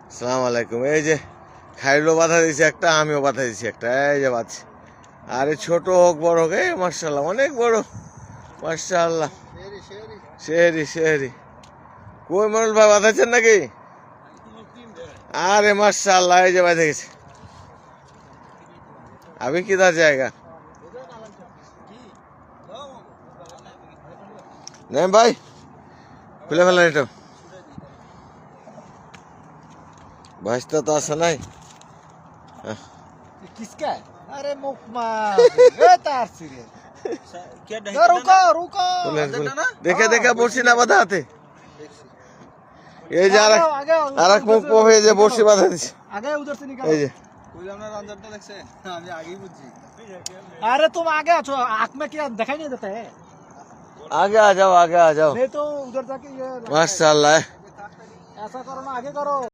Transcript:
আসসালামু আলাইকুম। এই যে খাইলো বাধা দিয়েছে একটা, আমিও বাধা দিয়েছি একটা, এই যে বাচ্চা। আরে ছোট হোক বড় হোক, এই মার্শাল্লাহ অনেক বড়, মার্শাল্লাহ। শেহরি শেহরি। কই মনুল ভাই বাঁধাচ্ছেন নাকি? আরে মার্শাল্লাহ, এই যে বাঁধে গেছে। अभी किधर जाएगा? नहीं भाई, खुले वाला नहीं तो भाजता तो आसा नहीं। किसका है? अरे मुकमा तार सिरे रुको रुको देखा देखा बर्षी ना बाधा आते ये जा रहा अरक मुख पे जे बर्षी बाधा दिस आगे उधर से निकालो। ये जे अरे तुम आगे आ, आँख में क्या दिखाई नहीं देता है? आगे आ जाओ, आगे आ जाओ। नहीं तो उधर जाके ये माशाल्लाह। ऐसा करो ना, आगे करो।